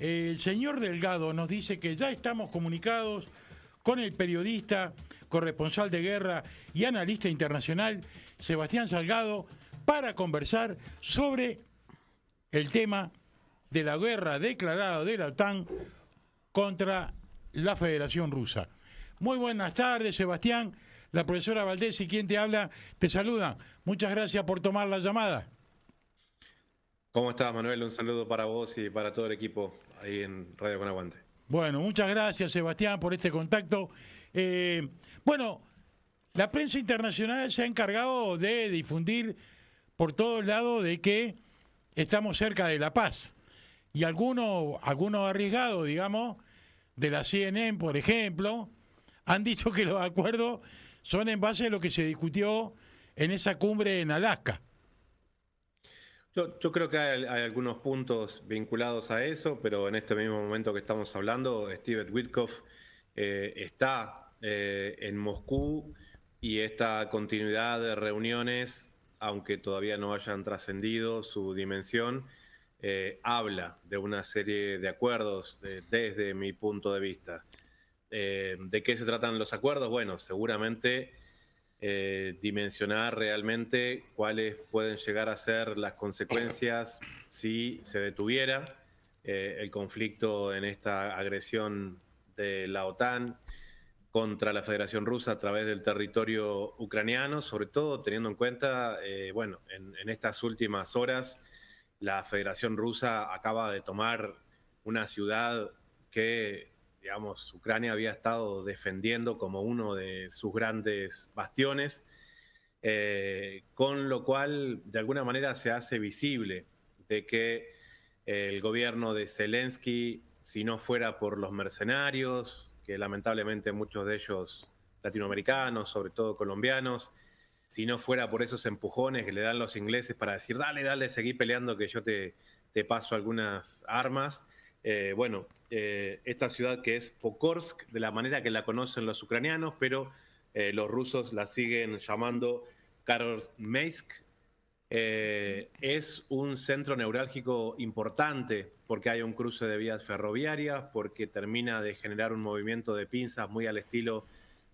El señor Delgado nos dice que ya estamos comunicados con el periodista, corresponsal de guerra y analista internacional Sebastián Salgado para conversar sobre el tema de la guerra declarada de la OTAN contra la Federación Rusa. Muy buenas tardes, Sebastián. La profesora Valdés y quien te habla te saluda. Muchas gracias por tomar la llamada. ¿Cómo estás, Manuel? Un saludo para vos y para todo el equipo ahí en Radio Con Aguante. Bueno, muchas gracias, Sebastián, por este contacto. Bueno, la prensa internacional se ha encargado de difundir por todos lados de que estamos cerca de la paz. Y algunos arriesgados, digamos, de la CNN, por ejemplo, han dicho que los acuerdos son en base a lo que se discutió en esa cumbre en Alaska. Yo creo que hay algunos puntos vinculados a eso, pero en este mismo momento que estamos hablando, Steve Witkoff está en Moscú y esta continuidad de reuniones, aunque todavía no hayan trascendido su dimensión, habla de una serie de acuerdos desde mi punto de vista. ¿De qué se tratan los acuerdos? Bueno, seguramente dimensionar realmente cuáles pueden llegar a ser las consecuencias si se detuviera el conflicto en esta agresión de la OTAN contra la Federación Rusa a través del territorio ucraniano, sobre todo teniendo en cuenta, bueno, en estas últimas horas la Federación Rusa acaba de tomar una ciudad que, digamos, Ucrania había estado defendiendo como uno de sus grandes bastiones, con lo cual de alguna manera se hace visible de que el gobierno de Zelensky, si no fuera por los mercenarios, que lamentablemente muchos de ellos latinoamericanos, sobre todo colombianos, si no fuera por esos empujones que le dan los ingleses para decir, dale, dale, seguí peleando que yo te paso algunas armas. Esta ciudad que es Pokorsk, de la manera que la conocen los ucranianos, pero los rusos la siguen llamando Krasnoyarsk, es un centro neurálgico importante porque hay un cruce de vías ferroviarias, porque termina de generar un movimiento de pinzas muy al estilo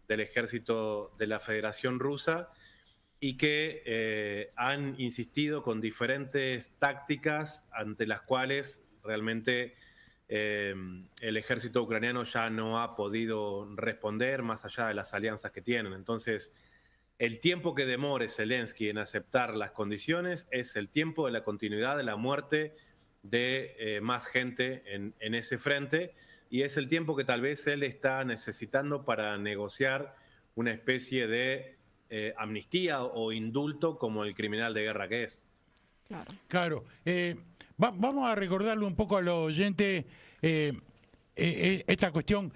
del ejército de la Federación Rusa y que han insistido con diferentes tácticas ante las cuales realmente el ejército ucraniano ya no ha podido responder más allá de las alianzas que tienen. Entonces, el tiempo que demore Zelensky en aceptar las condiciones es el tiempo de la continuidad de la muerte de más gente en ese frente y es el tiempo que tal vez él está necesitando para negociar una especie de amnistía o indulto como el criminal de guerra que es. Claro. Vamos a recordarle un poco a los oyentes esta cuestión.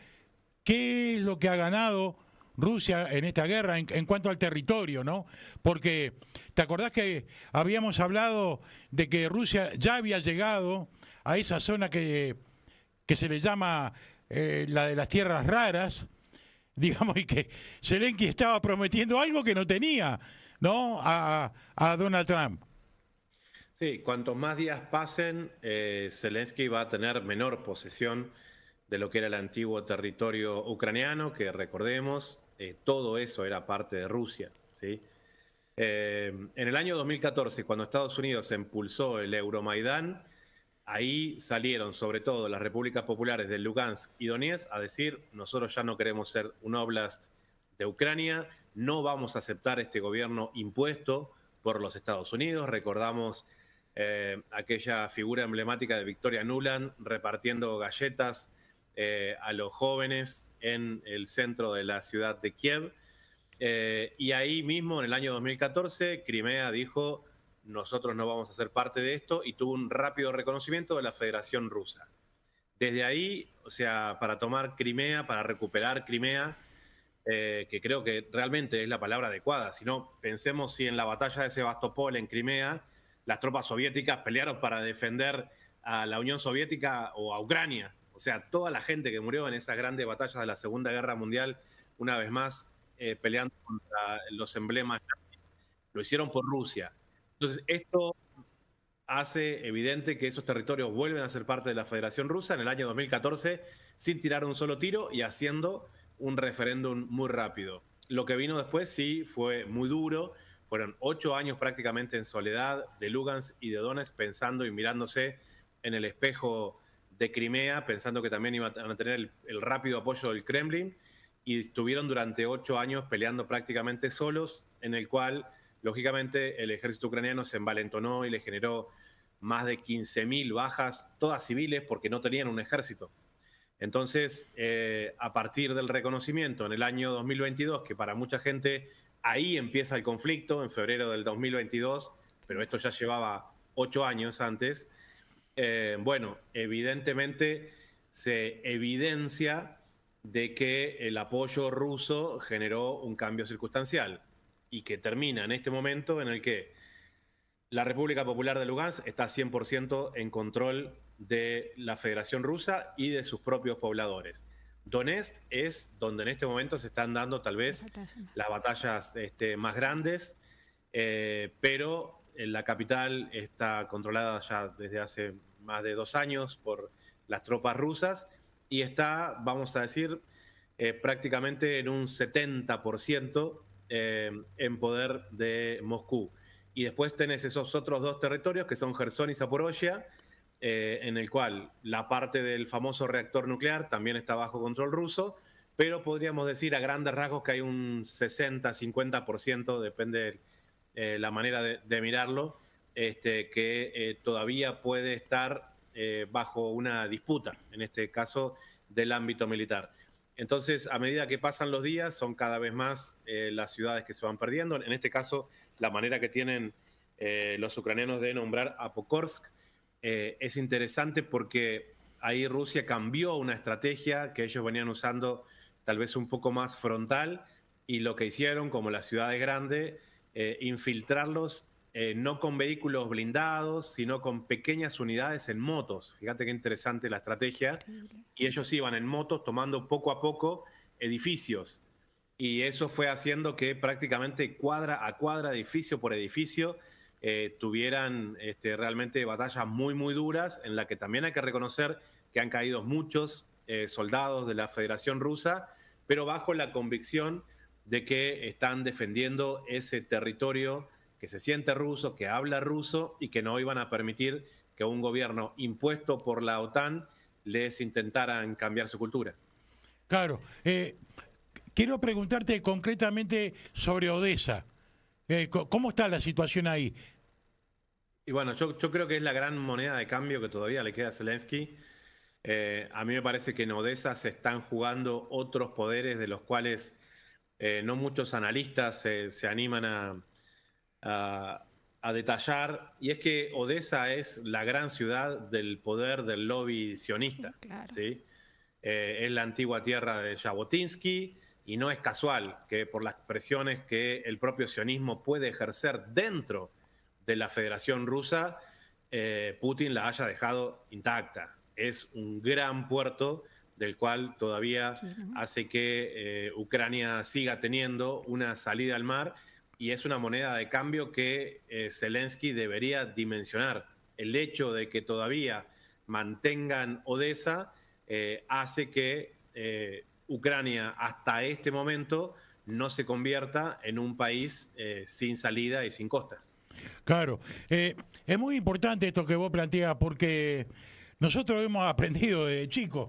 ¿Qué es lo que ha ganado Rusia en esta guerra en cuanto al territorio, ¿no? Porque, ¿te acordás que habíamos hablado de que Rusia ya había llegado a esa zona que se le llama la de las tierras raras, digamos, y que Zelensky estaba prometiendo algo que no tenía, ¿no? A Donald Trump. Sí, cuantos más días pasen, Zelensky va a tener menor posesión de lo que era el antiguo territorio ucraniano, que recordemos, todo eso era parte de Rusia, ¿sí? En el año 2014, cuando Estados Unidos impulsó el Euromaidán, ahí salieron sobre todo las repúblicas populares de Lugansk y Donetsk a decir, nosotros ya no queremos ser un oblast de Ucrania, no vamos a aceptar este gobierno impuesto por los Estados Unidos. Recordamos aquella figura emblemática de Victoria Nuland repartiendo galletas a los jóvenes en el centro de la ciudad de Kiev. Y ahí mismo, en el año 2014, Crimea dijo, nosotros no vamos a ser parte de esto, y tuvo un rápido reconocimiento de la Federación Rusa. Desde ahí, o sea, para tomar Crimea, para recuperar Crimea, que creo que realmente es la palabra adecuada, si no, pensemos si en la batalla de Sebastopol en Crimea, las tropas soviéticas pelearon para defender a la Unión Soviética o a Ucrania. O sea, toda la gente que murió en esas grandes batallas de la Segunda Guerra Mundial, una vez más, peleando contra los emblemas, lo hicieron por Rusia. Entonces, esto hace evidente que esos territorios vuelven a ser parte de la Federación Rusa en el año 2014 sin tirar un solo tiro y haciendo un referéndum muy rápido. Lo que vino después sí fue muy duro. Fueron 8 años prácticamente en soledad de Lugansk y de Donetsk, pensando y mirándose en el espejo de Crimea, pensando que también iban a tener el rápido apoyo del Kremlin, y estuvieron durante 8 años peleando prácticamente solos, en el cual, lógicamente, el ejército ucraniano se envalentonó y le generó más de 15.000 bajas, todas civiles, porque no tenían un ejército. Entonces, a partir del reconocimiento en el año 2022, que para mucha gente ahí empieza el conflicto, en febrero del 2022, pero esto ya llevaba 8 años antes, bueno, evidentemente se evidencia de que el apoyo ruso generó un cambio circunstancial y que termina en este momento en el que la República Popular de Lugansk está 100% en control de la Federación Rusa y de sus propios pobladores. Donetsk es donde en este momento se están dando tal vez las batallas más grandes, pero la capital está controlada ya desde hace más de 2 años por las tropas rusas y está, vamos a decir, prácticamente en un 70% en poder de Moscú. Y después tenés esos otros 2 territorios que son Jersón y Zaporozhia, en el cual la parte del famoso reactor nuclear también está bajo control ruso, pero podríamos decir a grandes rasgos que hay un 60-50%, depende la manera de mirarlo, que todavía puede estar bajo una disputa, en este caso del ámbito militar. Entonces, a medida que pasan los días, son cada vez más las ciudades que se van perdiendo. En este caso, la manera que tienen los ucranianos de nombrar a Pokrovsk es interesante porque ahí Rusia cambió una estrategia que ellos venían usando tal vez un poco más frontal, y lo que hicieron, como las ciudades grandes, infiltrarlos no con vehículos blindados, sino con pequeñas unidades en motos. Fíjate qué interesante la estrategia. Increíble. Y ellos iban en motos tomando poco a poco edificios. Y eso fue haciendo que prácticamente cuadra a cuadra, edificio por edificio, tuvieran realmente batallas muy, muy duras, en la que también hay que reconocer que han caído muchos soldados de la Federación Rusa, pero bajo la convicción de que están defendiendo ese territorio que se siente ruso, que habla ruso y que no iban a permitir que un gobierno impuesto por la OTAN les intentaran cambiar su cultura. Claro. Quiero preguntarte concretamente sobre Odessa. ¿Cómo está la situación ahí? Y bueno, yo creo que es la gran moneda de cambio que todavía le queda a Zelensky. A mí me parece que en Odessa se están jugando otros poderes de los cuales no muchos analistas se animan a detallar, y es que Odessa es la gran ciudad del poder del lobby sionista. Sí, claro. ¿Sí? Es la antigua tierra de Jabotinsky, y no es casual que por las presiones que el propio sionismo puede ejercer dentro de la Federación Rusa, Putin la haya dejado intacta. Es un gran puerto del cual todavía hace que Ucrania siga teniendo una salida al mar, y es una moneda de cambio que Zelensky debería dimensionar. El hecho de que todavía mantengan Odessa hace que Ucrania hasta este momento no se convierta en un país sin salida y sin costas. Claro. Es muy importante esto que vos planteas, porque nosotros hemos aprendido desde chicos,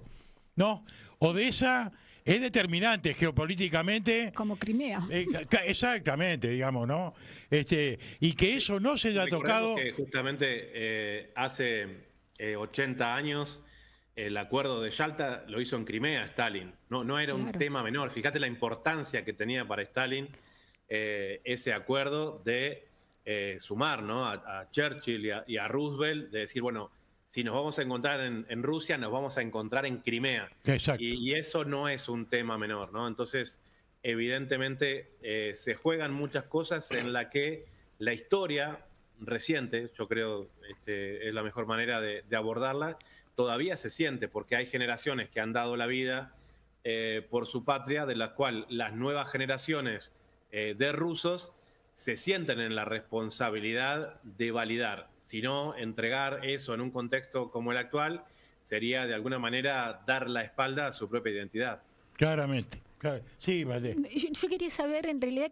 ¿no? Odessa es determinante geopolíticamente. Como Crimea. Exactamente, digamos, ¿no? Y que eso no se haya tocado. Que justamente hace 80 años el acuerdo de Yalta lo hizo en Crimea Stalin. No era un tema menor. Fíjate la importancia que tenía para Stalin ese acuerdo de sumar, ¿no? a Churchill y a Roosevelt, de decir, bueno, si nos vamos a encontrar en Rusia, nos vamos a encontrar en Crimea. Exacto. Y eso no es un tema menor, ¿no? Entonces, evidentemente, se juegan muchas cosas en la que la historia reciente, yo creo es la mejor manera de abordarla, todavía se siente, porque hay generaciones que han dado la vida por su patria, de la cual las nuevas generaciones de rusos se sienten en la responsabilidad de validar Si no, entregar eso en un contexto como el actual sería de alguna manera dar la espalda a su propia identidad. Claramente. Sí, vale. Yo quería saber en realidad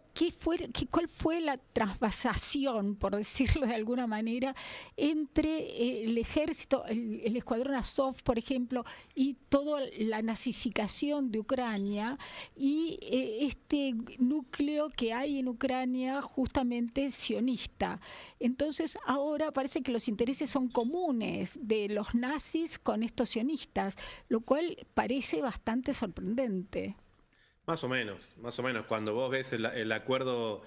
cuál fue la transvasación, por decirlo de alguna manera, entre el ejército, el escuadrón Azov, por ejemplo, y toda la nazificación de Ucrania y este núcleo que hay en Ucrania justamente sionista. Entonces ahora parece que los intereses son comunes de los nazis con estos sionistas, lo cual parece bastante sorprendente. Más o menos, más o menos. Cuando vos ves el acuerdo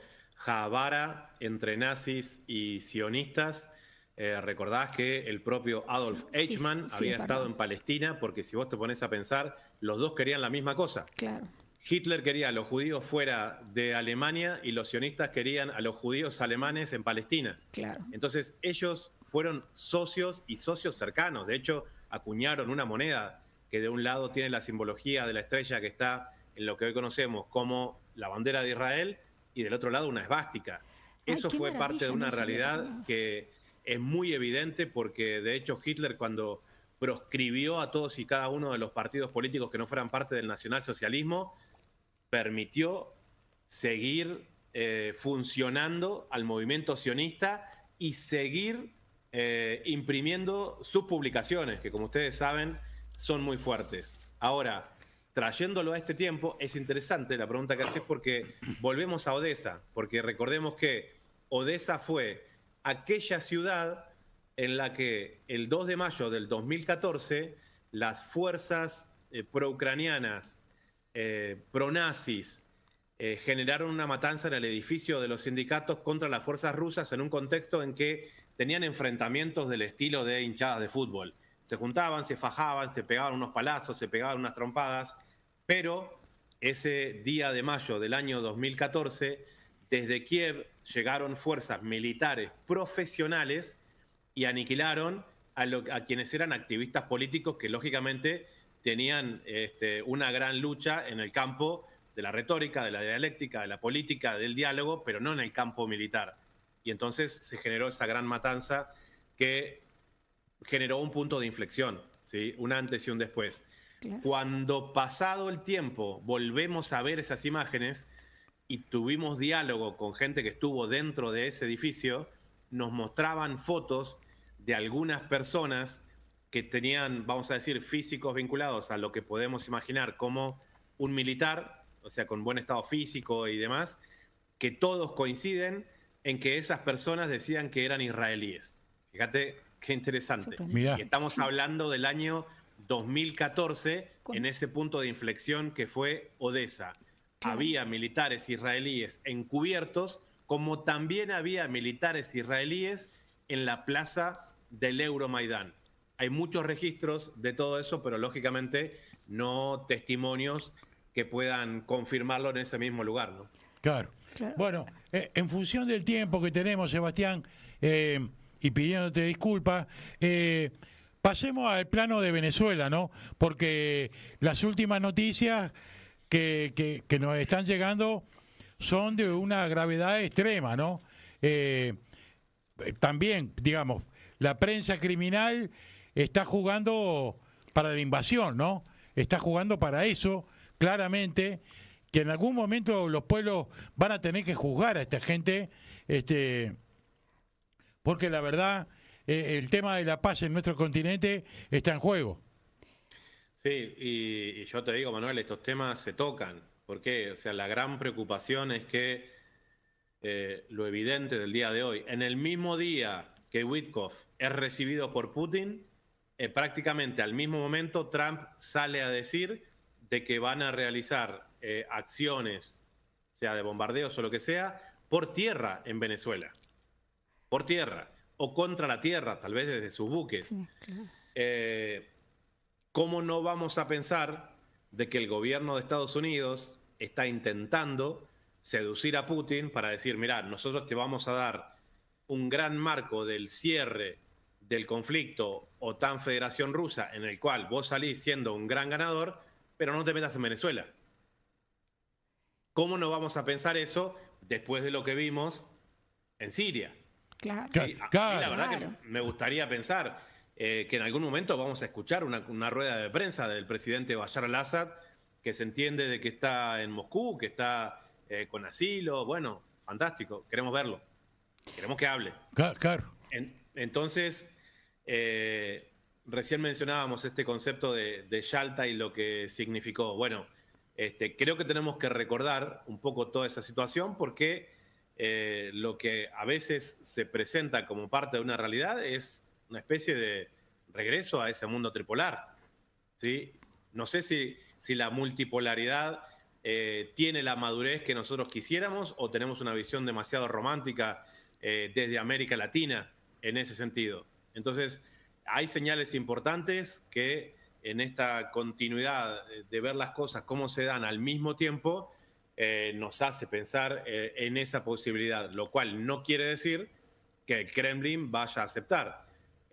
Havara entre nazis y sionistas, recordás que el propio Adolf Eichmann había estado en Palestina, porque si vos te pones a pensar, los dos querían la misma cosa. Claro. Hitler quería a los judíos fuera de Alemania y los sionistas querían a los judíos alemanes en Palestina. Claro. Entonces ellos fueron socios y socios cercanos. De hecho, acuñaron una moneda que de un lado tiene la simbología de la estrella que está en lo que hoy conocemos como la bandera de Israel y del otro lado una esvástica. Eso fue parte de una realidad que es muy evidente porque de hecho Hitler cuando proscribió a todos y cada uno de los partidos políticos que no fueran parte del nacionalsocialismo, permitió seguir funcionando al movimiento sionista y seguir imprimiendo sus publicaciones, que como ustedes saben son muy fuertes. Ahora, trayéndolo a este tiempo, es interesante la pregunta que haces porque volvemos a Odesa, porque recordemos que Odesa fue aquella ciudad en la que el 2 de mayo del 2014 las fuerzas pro-ucranianas, pro-nazis, generaron una matanza en el edificio de los sindicatos contra las fuerzas rusas en un contexto en que tenían enfrentamientos del estilo de hinchadas de fútbol. Se juntaban, se fajaban, se pegaban unos palazos, se pegaban unas trompadas, pero ese día de mayo del año 2014, desde Kiev llegaron fuerzas militares profesionales y aniquilaron a quienes eran activistas políticos que lógicamente tenían una gran lucha en el campo de la retórica, de la dialéctica, de la política, del diálogo, pero no en el campo militar. Y entonces se generó esa gran matanza que generó un punto de inflexión, ¿sí? Un antes y un después. Claro. Cuando pasado el tiempo volvemos a ver esas imágenes y tuvimos diálogo con gente que estuvo dentro de ese edificio, nos mostraban fotos de algunas personas que tenían, vamos a decir, físicos vinculados a lo que podemos imaginar como un militar, o sea, con buen estado físico y demás, que todos coinciden en que esas personas decían que eran israelíes. Fíjate qué interesante. Y estamos hablando del año 2014, en ese punto de inflexión que fue Odesa. Claro. Había militares israelíes encubiertos, como también había militares israelíes en la plaza del Euromaidán. Hay muchos registros de todo eso, pero lógicamente no testimonios que puedan confirmarlo en ese mismo lugar, ¿no? Claro. Bueno, en función del tiempo que tenemos, Sebastián, y pidiéndote disculpas, pasemos al plano de Venezuela, ¿no? Porque las últimas noticias que nos están llegando son de una gravedad extrema, ¿no? También, digamos, la prensa criminal está jugando para la invasión, ¿no? Está jugando para eso, claramente, que en algún momento los pueblos van a tener que juzgar a esta gente, porque la verdad, el tema de la paz en nuestro continente está en juego. Sí, y yo te digo, Manuel, estos temas se tocan. ¿Por qué? O sea, la gran preocupación es que lo evidente del día de hoy, en el mismo día que Witkoff es recibido por Putin, prácticamente al mismo momento Trump sale a decir de que van a realizar acciones, sea de bombardeos o lo que sea, por tierra en Venezuela. Por tierra. O contra la tierra, tal vez desde sus buques. Sí, claro. ¿Cómo no vamos a pensar de que el gobierno de Estados Unidos está intentando seducir a Putin para decir, mirá, nosotros te vamos a dar un gran marco del cierre del conflicto OTAN-Federación Rusa, en el cual vos salís siendo un gran ganador, pero no te metas en Venezuela? ¿Cómo no vamos a pensar eso después de lo que vimos en Siria? Claro. Sí, a mí la verdad Claro. que me gustaría pensar que en algún momento vamos a escuchar una rueda de prensa del presidente Bashar al-Assad, que se entiende de que está en Moscú, que está con asilo. Bueno, fantástico, queremos verlo, queremos que hable. Claro. Entonces, recién mencionábamos este concepto de Yalta y lo que significó. Bueno, creo que tenemos que recordar un poco toda esa situación porque lo que a veces se presenta como parte de una realidad es una especie de regreso a ese mundo tripolar, ¿sí? No sé si la multipolaridad tiene la madurez que nosotros quisiéramos o tenemos una visión demasiado romántica desde América Latina en ese sentido. Entonces, hay señales importantes que en esta continuidad de ver las cosas cómo se dan al mismo tiempo nos hace pensar en esa posibilidad, lo cual no quiere decir que el Kremlin vaya a aceptar.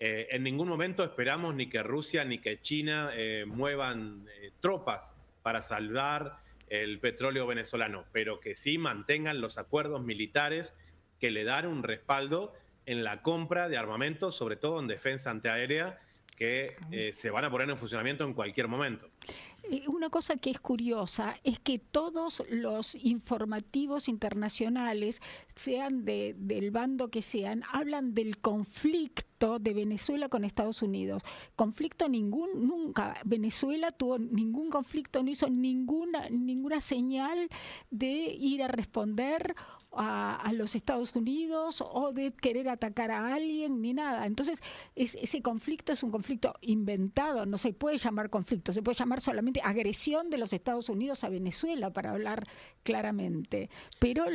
En ningún momento esperamos ni que Rusia ni que China muevan tropas para salvar el petróleo venezolano, pero que sí mantengan los acuerdos militares que le dan un respaldo en la compra de armamentos, sobre todo en defensa antiaérea, que se van a poner en funcionamiento en cualquier momento. Una cosa que es curiosa es que todos los informativos internacionales, sean del bando que sean, hablan del conflicto de Venezuela con Estados Unidos. Conflicto nunca. Venezuela tuvo ningún conflicto, no hizo ninguna señal de ir a responder a los Estados Unidos o de querer atacar a alguien ni nada. Entonces, ese conflicto es un conflicto inventado, no se puede llamar conflicto, se puede llamar solamente agresión de los Estados Unidos a Venezuela, para hablar claramente. Pero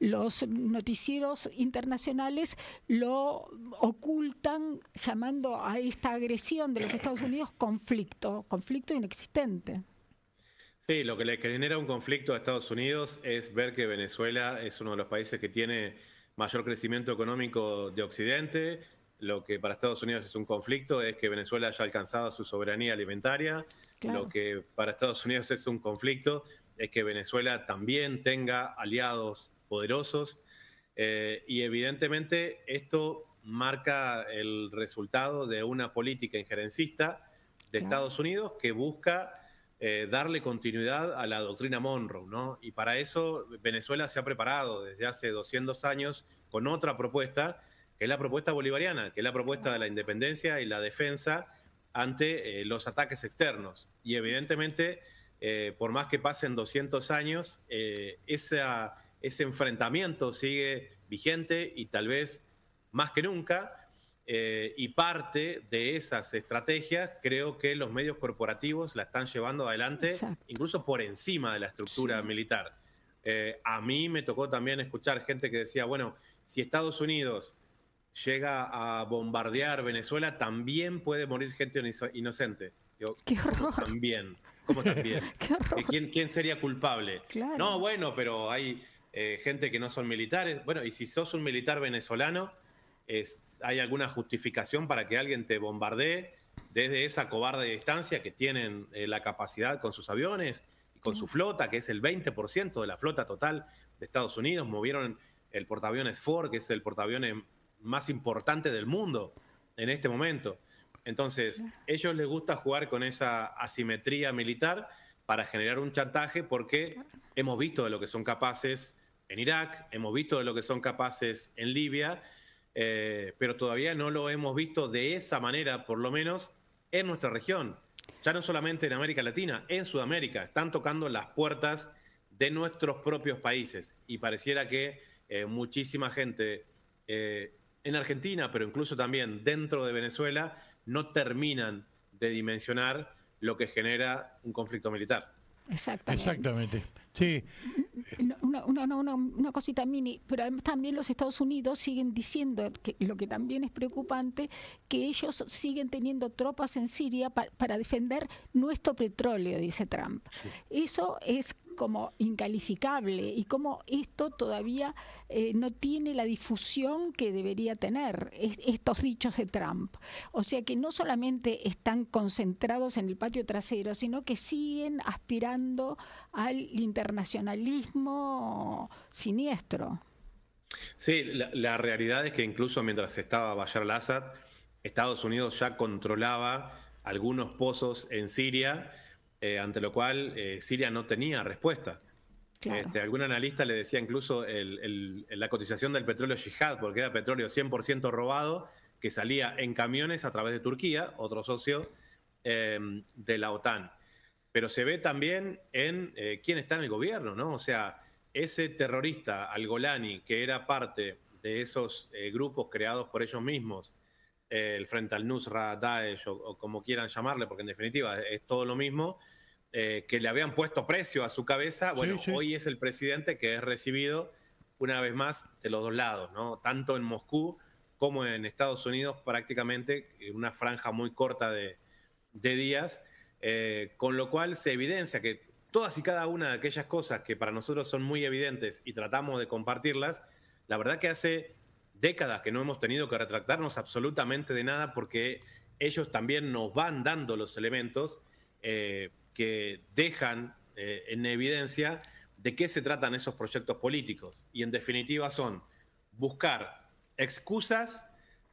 los noticieros internacionales lo ocultan llamando a esta agresión de los Estados Unidos conflicto inexistente. Sí, lo que le genera un conflicto a Estados Unidos es ver que Venezuela es uno de los países que tiene mayor crecimiento económico de Occidente. Lo que para Estados Unidos es un conflicto es que Venezuela haya alcanzado su soberanía alimentaria. Claro. Lo que para Estados Unidos es un conflicto es que Venezuela también tenga aliados poderosos. Y evidentemente esto marca el resultado de una política injerencista de Estados Unidos que busca darle continuidad a la doctrina Monroe, ¿no? Y para eso Venezuela se ha preparado desde hace 200 años con otra propuesta, que es la propuesta bolivariana, que es la propuesta de la independencia y la defensa ante los ataques externos. Y evidentemente, por más que pasen 200 años, ese enfrentamiento sigue vigente y tal vez más que nunca. Y parte de esas estrategias creo que los medios corporativos la están llevando adelante. Exacto. Incluso por encima de la estructura militar. A mí me tocó también escuchar gente que decía, bueno, si Estados Unidos llega a bombardear Venezuela, también puede morir gente inocente. Digo, ¡qué horror! ¿Cómo también? ¡Qué horror! ¿Quién sería culpable? Claro. No, bueno, pero hay gente que no son militares. Bueno, y si sos un militar venezolano, ¿hay alguna justificación para que alguien te bombardee desde esa cobarde distancia que tienen la capacidad con sus aviones y con su flota, que es el 20% de la flota total de Estados Unidos? Movieron el portaaviones Ford, que es el portaaviones más importante del mundo en este momento. Entonces, ellos les gusta jugar con esa asimetría militar para generar un chantaje, porque hemos visto de lo que son capaces en Irak, hemos visto de lo que son capaces en Libia, pero todavía no lo hemos visto de esa manera, por lo menos en nuestra región. Ya no solamente en América Latina, en Sudamérica. Están tocando las puertas de nuestros propios países. Y pareciera que muchísima gente en Argentina, pero incluso también dentro de Venezuela, no terminan de dimensionar lo que genera un conflicto militar. Exactamente. Sí. Una cosita mini, pero además también los Estados Unidos siguen diciendo, que lo que también es preocupante, que ellos siguen teniendo tropas en Siria para defender nuestro petróleo, dice Trump. Sí. Eso es como incalificable, y como esto todavía no tiene la difusión que debería tener, estos dichos de Trump. O sea que no solamente están concentrados en el patio trasero, sino que siguen aspirando al internacionalismo siniestro. Sí, la realidad es que incluso mientras estaba Bashar al-Assad, Estados Unidos ya controlaba algunos pozos en Siria, ante lo cual Siria no tenía respuesta. Claro. Algún analista le decía incluso la cotización del petróleo yihad, porque era petróleo 100% robado, que salía en camiones a través de Turquía, otro socio de la OTAN. Pero se ve también en quién está en el gobierno, ¿no? O sea, ese terrorista al-Golani, que era parte de esos grupos creados por ellos mismos, el Frente al-Nusra, Daesh o como quieran llamarle, porque en definitiva es todo lo mismo, que le habían puesto precio a su cabeza, bueno, Sí. hoy es el presidente que es recibido una vez más de los dos lados, ¿no? Tanto en Moscú como en Estados Unidos, prácticamente en una franja muy corta de días, con lo cual se evidencia que todas y cada una de aquellas cosas que para nosotros son muy evidentes y tratamos de compartirlas, la verdad que hace décadas que no hemos tenido que retractarnos absolutamente de nada, porque ellos también nos van dando los elementos que dejan en evidencia de qué se tratan esos proyectos políticos. Y en definitiva son buscar excusas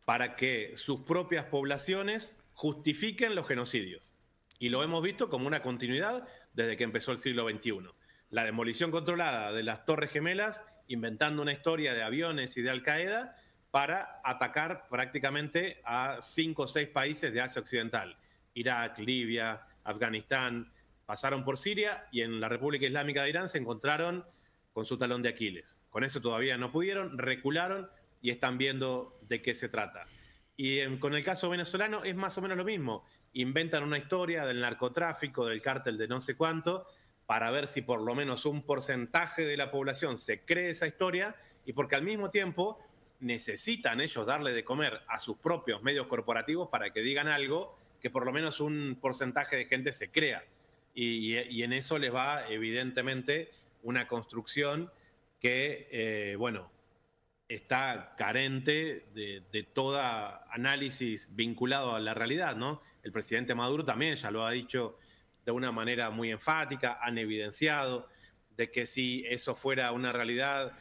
para que sus propias poblaciones justifiquen los genocidios. Y lo hemos visto como una continuidad desde que empezó el siglo XXI. La demolición controlada de las Torres Gemelas, inventando una historia de aviones y de Al-Qaeda para atacar prácticamente a 5 o 6 países de Asia Occidental. Irak, Libia, Afganistán, pasaron por Siria y en la República Islámica de Irán se encontraron con su talón de Aquiles. Con eso todavía no pudieron, recularon y están viendo de qué se trata. Y con el caso venezolano es más o menos lo mismo. Inventan una historia del narcotráfico, del cártel de no sé cuánto, para ver si por lo menos un porcentaje de la población se cree esa historia, y porque al mismo tiempo necesitan ellos darle de comer a sus propios medios corporativos para que digan algo que por lo menos un porcentaje de gente se crea. Y en eso les va evidentemente una construcción que, bueno, está carente de todo análisis vinculado a la realidad, ¿no? El presidente Maduro también ya lo ha dicho de una manera muy enfática, han evidenciado de que si eso fuera una realidad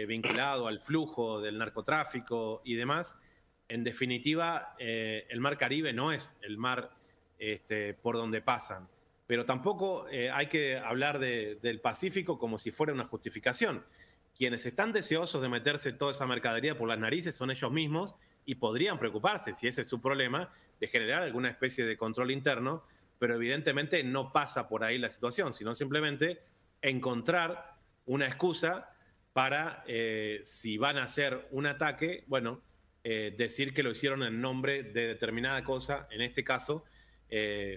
vinculado al flujo del narcotráfico y demás, en definitiva el mar Caribe no es el mar por donde pasan. Pero tampoco hay que hablar del Pacífico como si fuera una justificación. Quienes están deseosos de meterse toda esa mercadería por las narices son ellos mismos y podrían preocuparse, si ese es su problema, de generar alguna especie de control interno, pero evidentemente no pasa por ahí la situación, sino simplemente encontrar una excusa para, si van a hacer un ataque, bueno, decir que lo hicieron en nombre de determinada cosa, en este caso,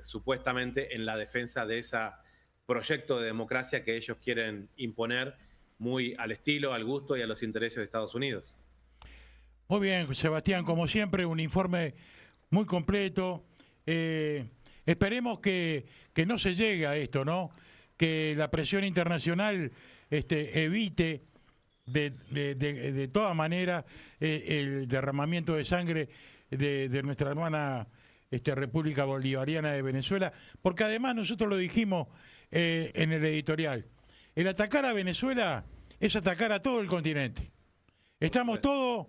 supuestamente en la defensa de ese proyecto de democracia que ellos quieren imponer muy al estilo, al gusto y a los intereses de Estados Unidos. Muy bien, Sebastián, como siempre, un informe muy completo. Esperemos que no se llegue a esto, ¿no? Que la presión internacional evite de todas maneras el derramamiento de sangre de nuestra hermana República Bolivariana de Venezuela, porque además nosotros lo dijimos en el editorial, el atacar a Venezuela es atacar a todo el continente. Estamos todos,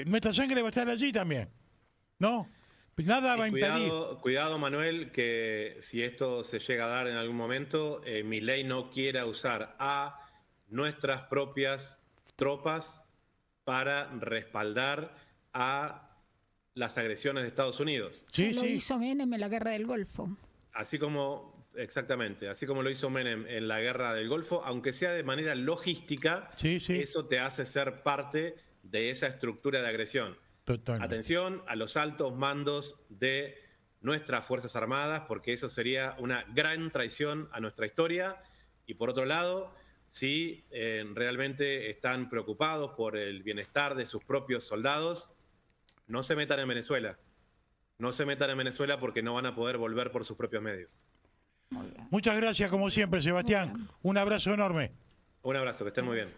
nuestra sangre va a estar allí también, ¿no? Nada va a impedir. Cuidado, Manuel, que si esto se llega a dar en algún momento, Milei no quiera usar a nuestras propias tropas para respaldar a las agresiones de Estados Unidos. Sí, lo hizo Menem en la Guerra del Golfo. Así como, exactamente, así como lo hizo Menem en la Guerra del Golfo, aunque sea de manera logística, eso te hace ser parte de esa estructura de agresión. Totalmente. Atención a los altos mandos de nuestras Fuerzas Armadas, porque eso sería una gran traición a nuestra historia. Y por otro lado, si realmente están preocupados por el bienestar de sus propios soldados, no se metan en Venezuela. No se metan en Venezuela porque no van a poder volver por sus propios medios. Muchas gracias, como siempre, Sebastián. Un abrazo enorme. Un abrazo, que estén muy bien.